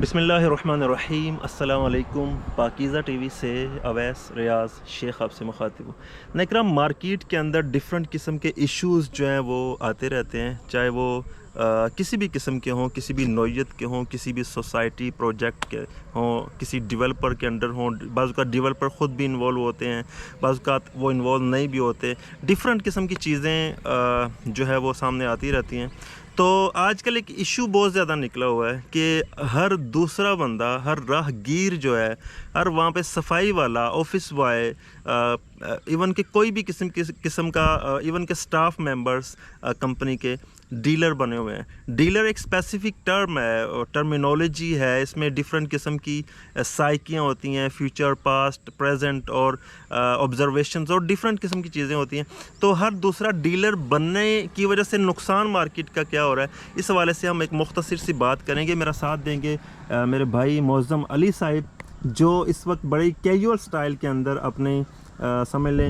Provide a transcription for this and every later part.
بسم اللہ الرحمن الرحیم. السلام علیکم. پاکیزہ ٹی وی سے اویس ریاض شیخ آپ سے مخاطب ہوں. ناظرین، مارکیٹ کے اندر ڈیفرنٹ قسم کے ایشوز جو ہیں وہ آتے رہتے ہیں، چاہے وہ کسی بھی قسم کے ہوں، کسی بھی نوعیت کے ہوں، کسی بھی سوسائٹی پروجیکٹ کے ہوں، کسی ڈیولپر کے انڈر ہوں. بعض اوقات ڈیولپر خود بھی انوالو ہوتے ہیں، بعض اوقات وہ انوالو نہیں بھی ہوتے. ڈیفرنٹ قسم کی چیزیں جو ہے وہ سامنے آتی رہتی ہیں. تو آج کل ایک ایشو بہت زیادہ نکلا ہوا ہے کہ ہر دوسرا بندہ، ہر راہ گیر جو ہے، ہر وہاں پہ صفائی والا، آفس بوائے، ایون کہ کوئی بھی قسم کا، ایون کہ سٹاف ممبرز کمپنی کے ڈیلر بنے ہوئے ہیں. ڈیلر ایک اسپیسیفک ٹرم ہے، ٹرمینالوجی ہے. اس میں ڈیفرنٹ قسم کی سائیکیاں ہوتی ہیں، فیوچر، پاسٹ، پریزنٹ اور آبزرویشنز اور ڈیفرنٹ قسم کی چیزیں ہوتی ہیں. تو ہر دوسرا ڈیلر بننے کی وجہ سے نقصان مارکیٹ کا کیا ہو رہا ہے، اس حوالے سے ہم ایک مختصر سی بات کریں گے. میرا ساتھ دیں گے میرے بھائی معظم علی صاحب، جو اس وقت بڑی کیجول سٹائل کے اندر اپنے سمجھ لیں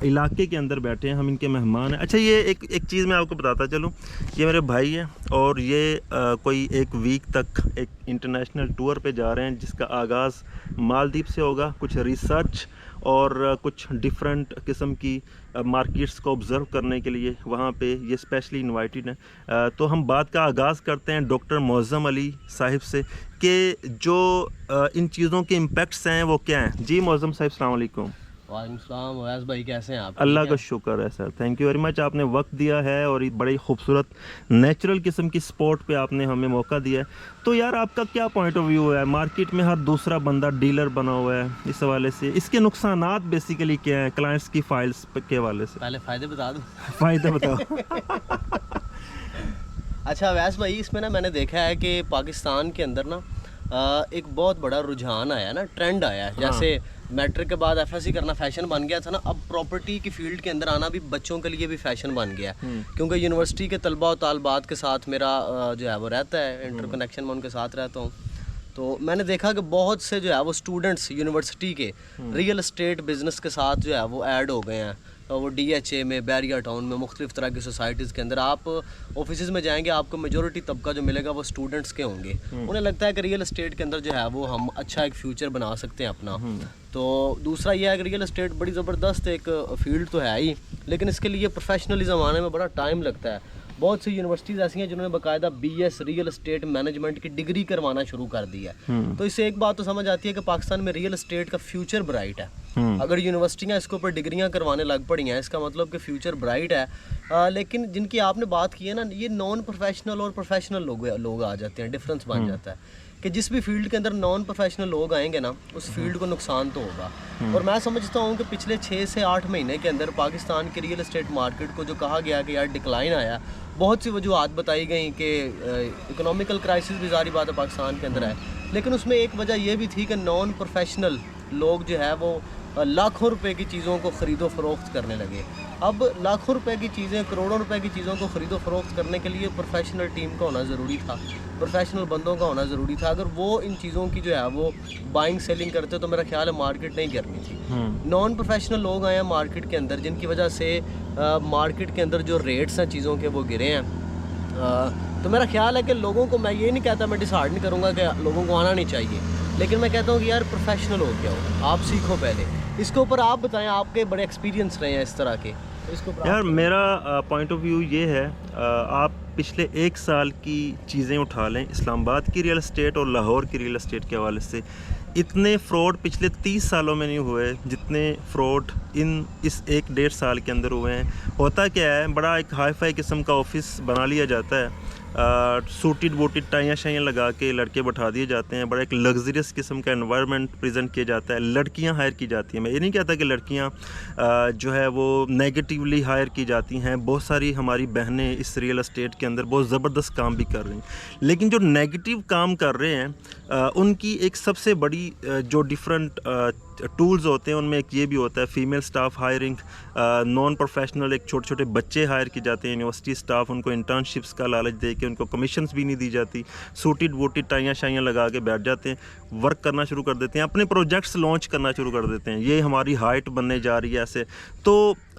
علاقے کے اندر بیٹھے ہیں. ہم ان کے مہمان ہیں. اچھا، یہ ایک چیز میں آپ کو بتاتا چلوں، یہ میرے بھائی ہیں اور یہ کوئی ایک ویک تک ایک انٹرنیشنل ٹور پہ جا رہے ہیں، جس کا آغاز مالدیپ سے ہوگا. کچھ ریسرچ اور کچھ ڈیفرنٹ قسم کی مارکیٹس کو آبزرو کرنے کے لیے وہاں پہ یہ اسپیشلی انوائٹڈ ہیں. تو ہم بات کا آغاز کرتے ہیں ڈاکٹر معظم علی صاحب سے کہ جو ان چیزوں کے امپیکٹس ہیں وہ کیا ہیں. جی معظم صاحب، السلام علیکم. وعلیکم السلام. اویس بھائی کیسے ہیں آپ؟ اللہ کا شکر ہے سر، تھینک یو ویری مچ. آپ نے وقت دیا ہے اور بڑی خوبصورت نیچرل قسم کی سپورٹ پہ آپ نے ہمیں موقع دیا ہے. تو یار، آپ کا کیا پوائنٹ آف ویو ہے؟ مارکیٹ میں ہر دوسرا بندہ ڈیلر بنا ہوا ہے، اس حوالے سے اس کے نقصانات بیسیکلی کیا ہیں کلائنٹس کی فائلز کے حوالے سے؟ پہلے فائدے بتا دوں. فائدہ بتاؤ. اچھا اویس بھائی، اس میں نا میں نے دیکھا ہے کہ پاکستان کے اندر نا ایک بہت بڑا رجحان آیا نا، ٹرینڈ آیا ہے. جیسے میٹرک کے بعد ایف ایس سی کرنا فیشن بن گیا تھا نا، اب پراپرٹی کی فیلڈ کے اندر آنا بھی بچوں کے لیے بھی فیشن بن گیا. کیونکہ یونیورسٹی کے طلباء و طالبات کے ساتھ میرا جو ہے وہ رہتا ہے انٹر کنیکشن، میں ان کے ساتھ رہتا ہوں. تو میں نے دیکھا کہ بہت سے جو ہے وہ اسٹوڈنٹس یونیورسٹی کے ریئل اسٹیٹ بزنس کے ساتھ جو ہے وہ ایڈ ہو گئے ہیں. وہ ڈی ایچ اے میں، بیریا ٹاؤن میں، مختلف طرح کی سوسائٹیز کے اندر آپ آفیسز میں جائیں گے، آپ کو میجورٹی طبقہ جو ملے گا وہ اسٹوڈنٹس کے ہوں گے. انہیں لگتا ہے کہ ریئل اسٹیٹ کے اندر جو ہے وہ ہم اچھا ایک فیوچر بنا سکتے ہیں اپنا. تو دوسرا یہ ہے کہ ریئل اسٹیٹ بڑی زبردست ایک فیلڈ تو ہے ہی، لیکن اس کے لیے پروفیشنلزم آنے میں بڑا ٹائم لگتا ہے. بہت سی یونیورسٹیز ایسی ہیں جنہوں نے باقاعدہ B S real estate management کی ڈگری کروانا شروع کر دی ہے. تو اس سے ایک بات تو سمجھ آتی ہے کہ پاکستان میں ریئل اسٹیٹ کا فیوچر برائٹ ہے. اگر یونیورسٹیاں اس کے اوپر ڈگریاں کروانے لگ پڑی ہیں، اس کا مطلب کہ فیوچر برائٹ ہے. لیکن جن کی آپ نے بات کی ہے نا، یہ نان پروفیشنل اور پروفیشنل لوگ آ جاتے ہیں. ڈفرینس بن جاتا ہے کہ جس بھی فیلڈ کے اندر نان پروفیشنل لوگ آئیں گے نا، اس فیلڈ کو نقصان تو ہوگا. اور میں سمجھتا ہوں کہ پچھلے 6 سے 8 مہینے کے اندر پاکستان کی ریئل اسٹیٹ مارکیٹ کو جو کہا گیا کہ یار ڈکلائن آیا، بہت سی وجوہات بتائی گئیں کہ اکنامیکل کرائسس بھی ظاہری بات ہے پاکستان کے اندر ہے، لیکن اس میں ایک وجہ یہ بھی تھی کہ نان پروفیشنل لوگ جو ہے وہ لاکھوں روپے کی چیزوں کو خرید و فروخت کرنے لگے. اب لاکھوں روپے کی چیزیں، کروڑوں روپے کی چیزوں کو خرید و فروخت کرنے کے لیے پروفیشنل ٹیم کا ہونا ضروری تھا، پروفیشنل بندوں کا ہونا ضروری تھا. اگر وہ ان چیزوں کی جو ہے وہ بائنگ سیلنگ کرتے تو میرا خیال ہے مارکیٹ نہیں گرنی تھی. نان پروفیشنل لوگ آئے ہیں مارکیٹ کے اندر، جن کی وجہ سے مارکیٹ کے اندر جو ریٹس ہیں چیزوں کے وہ گرے ہیں. تو میرا خیال ہے کہ لوگوں کو، میں یہ نہیں کہتا، میں ڈسہارڈ نہیں کروں گا کہ لوگوں کو آنا نہیں چاہیے، لیکن میں کہتا ہوں کہ یار پروفیشنل ہو گیا ہو، آپ سیکھو پہلے. اس کے اوپر آپ بتائیں، آپ کے بڑے ایکسپیرینس رہے ہیں اس طرح کے. یار میرا پوائنٹ آف ویو یہ ہے، آپ پچھلے 1 سال کی چیزیں اٹھا لیں، اسلام آباد کی ریئل اسٹیٹ اور لاہور کی ریئل اسٹیٹ کے حوالے سے اتنے فراڈ پچھلے 30 سالوں میں نہیں ہوئے جتنے فراڈ اس 1-1.5 سال کے اندر ہوئے ہیں. ہوتا کیا ہے، بڑا ایک ہائی فائی قسم کا آفس بنا لیا جاتا ہے، سوٹڈ بوٹڈ ٹائیاں شائیاں لگا کے لڑکے بٹھا دیے جاتے ہیں، بڑا ایک لگژریس قسم کا انوائرمنٹ پریزنٹ کیا جاتا ہے. لڑکیاں ہائر کی جاتی ہیں. میں یہ نہیں کہتا کہ لڑکیاں جو ہے وہ نیگیٹیولی ہائر کی جاتی ہیں، بہت ساری ہماری بہنیں اس ریئل اسٹیٹ کے اندر بہت زبردست کام بھی کر رہی ہیں، لیکن جو نیگیٹیو کام کر رہے ہیں ان کی ایک سب سے بڑی جو ڈیفرنٹ ٹولز ہوتے ہیں ان میں ایک یہ بھی ہوتا ہے female staff hiring, non professional ایک چھوٹے چھوٹے بچے ہائر کی جاتے ہیں یونیورسٹی سٹاف، ان کو انٹرنشپس کا لالچ دے کے ان کو کمیشنز بھی نہیں دی جاتی، سوٹڈ ووٹڈ ٹائیاں شائیاں لگا کے بیٹھ جاتے ہیں، ورک کرنا شروع کر دیتے ہیں، اپنے پروجیکٹس لانچ کرنا شروع کر دیتے ہیں، یہ ہماری ہائٹ بننے جا رہی ہے ایسے. تو